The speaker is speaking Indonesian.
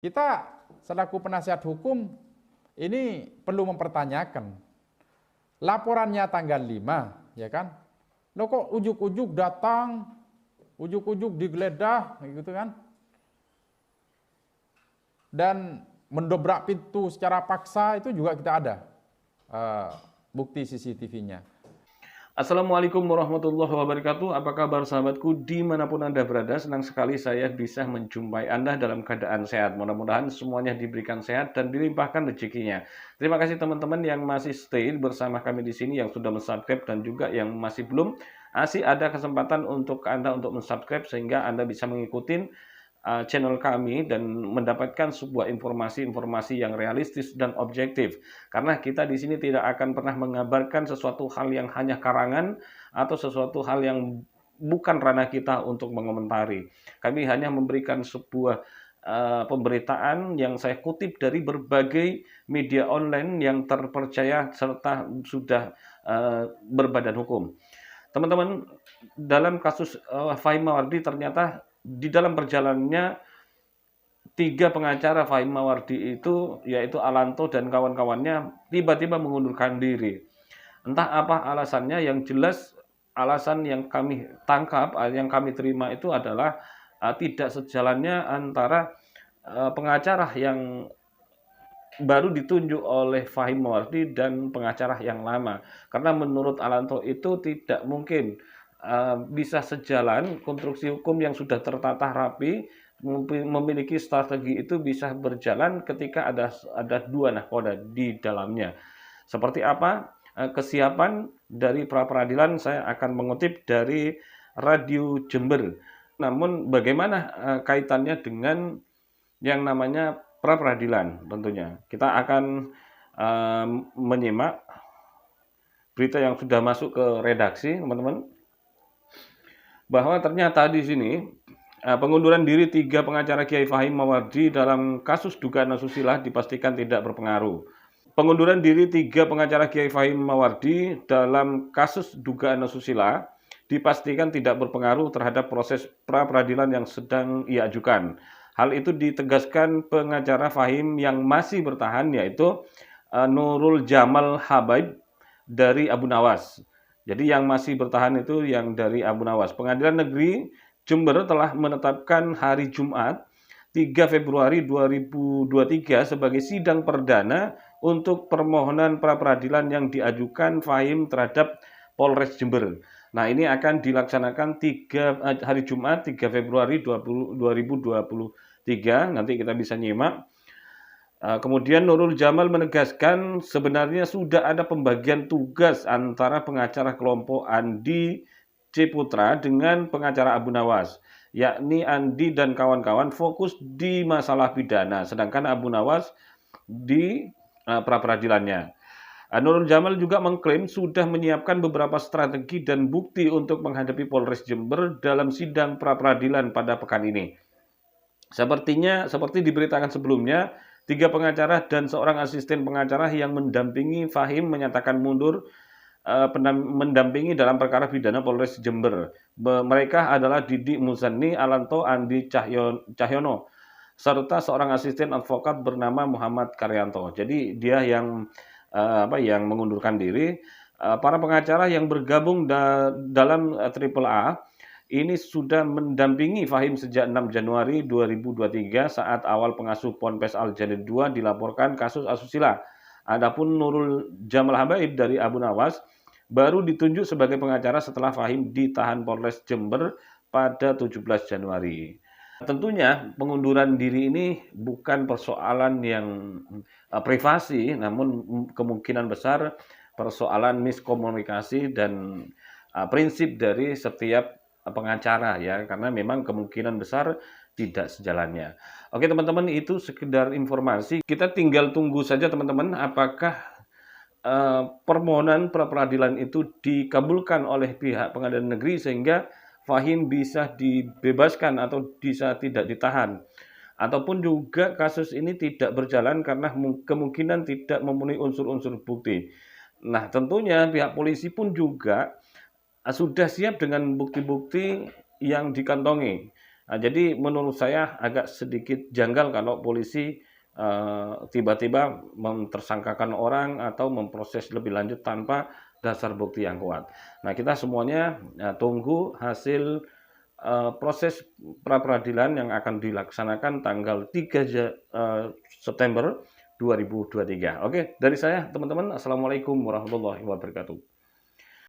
Kita selaku penasihat hukum ini perlu mempertanyakan. Laporannya tanggal 5, ya kan? Lo kok ujuk-ujuk datang, ujuk-ujuk digeledah, gitu kan? Dan mendobrak pintu secara paksa itu juga kita ada bukti CCTV-nya. Assalamualaikum warahmatullahi wabarakatuh. Apa kabar sahabatku dimanapun Anda berada? Senang sekali saya bisa menjumpai Anda dalam keadaan sehat. Mudah-mudahan semuanya diberikan sehat dan dilimpahkan rezekinya. Terima kasih teman-teman yang masih stay bersama kami di sini, yang sudah subscribe dan juga yang masih belum. Masih ada kesempatan untuk Anda untuk subscribe sehingga Anda bisa mengikuti channel kami dan mendapatkan sebuah informasi-informasi yang realistis dan objektif. Karena kita di sini tidak akan pernah mengabarkan sesuatu hal yang hanya karangan atau sesuatu hal yang bukan ranah kita untuk mengomentari. Kami hanya memberikan sebuah pemberitaan yang saya kutip dari berbagai media online yang terpercaya serta sudah berbadan hukum. Teman-teman, dalam kasus Fahim Mawardi ternyata di dalam perjalanannya 3 pengacara Fahim Mawardi itu, yaitu Alanto dan kawan-kawannya, tiba-tiba mengundurkan diri. Entah apa alasannya, yang jelas alasan yang kami tangkap, yang kami terima itu adalah tidak sejalannya antara pengacara yang baru ditunjuk oleh Fahim Mawardi dan pengacara yang lama. Karena menurut Alanto itu tidak mungkin bisa sejalan, konstruksi hukum yang sudah tertata rapi, memiliki strategi itu bisa berjalan ketika ada 2 nahkoda di dalamnya. Seperti apa kesiapan dari pra-peradilan, saya akan mengutip dari Radio Jember. Namun bagaimana kaitannya dengan yang namanya pra-peradilan tentunya. Kita akan menyimak berita yang sudah masuk ke redaksi, teman-teman, bahwa ternyata di sini pengunduran diri 3 pengacara Kiai Fahim Mawardi dalam kasus dugaan asusila dipastikan tidak berpengaruh. Pengunduran diri 3 pengacara Kiai Fahim Mawardi dalam kasus dugaan asusila dipastikan tidak berpengaruh terhadap proses pra-peradilan yang sedang ia ajukan. Hal itu ditegaskan pengacara Fahim yang masih bertahan, yaitu Nurul Jamal Habaib dari Abu Nawas. Jadi yang masih bertahan itu yang dari Abu Nawas. Pengadilan Negeri Jember telah menetapkan hari Jumat 3 Februari 2023 sebagai sidang perdana untuk permohonan pra-peradilan yang diajukan Fahim terhadap Polres Jember. Nah, ini akan dilaksanakan hari Jumat 3 Februari 2023. Nanti kita bisa nyimak. Kemudian Nurul Jamal menegaskan sebenarnya sudah ada pembagian tugas antara pengacara kelompok Andi C. Putra dengan pengacara Abu Nawas, yakni Andi dan kawan-kawan fokus di masalah pidana, sedangkan Abu Nawas di pra-peradilannya. Nurul Jamal juga mengklaim sudah menyiapkan beberapa strategi dan bukti untuk menghadapi Polres Jember dalam sidang pra-peradilan pada pekan ini. Seperti diberitakan sebelumnya, 3 pengacara dan seorang asisten pengacara yang mendampingi Fahim menyatakan mundur mendampingi dalam perkara pidana Polres Jember. Mereka adalah Didi Muzani, Alanto, Andi Cahyono, serta seorang asisten advokat bernama Muhammad Karyanto. Jadi dia yang mengundurkan diri. Para pengacara yang bergabung dalam AAA ini sudah mendampingi Fahim sejak 6 Januari 2023 saat awal pengasuh Ponpes Al Jalil II dilaporkan kasus asusila. Adapun Nurul Jamal Habaib dari Abu Nawas baru ditunjuk sebagai pengacara setelah Fahim ditahan Polres Jember pada 17 Januari. Tentunya pengunduran diri ini bukan persoalan yang privasi, namun kemungkinan besar persoalan miskomunikasi dan prinsip dari setiap pengacara, ya, karena memang kemungkinan besar tidak sejalannya. Oke teman-teman, itu sekedar informasi. Kita tinggal tunggu saja teman-teman apakah permohonan pra-peradilan itu dikabulkan oleh pihak pengadilan negeri sehingga Fahim bisa dibebaskan atau bisa tidak ditahan. Ataupun juga kasus ini tidak berjalan karena kemungkinan tidak memenuhi unsur-unsur bukti. Nah, tentunya pihak polisi pun juga sudah siap dengan bukti-bukti yang dikantongi. Nah, jadi menurut saya agak sedikit janggal kalau polisi tiba-tiba mentersangkakan orang atau memproses lebih lanjut tanpa dasar bukti yang kuat. Nah, kita semuanya tunggu hasil proses pra-peradilan yang akan dilaksanakan tanggal 3 September 2023. Oke, dari saya teman-teman, Assalamualaikum warahmatullahi wabarakatuh.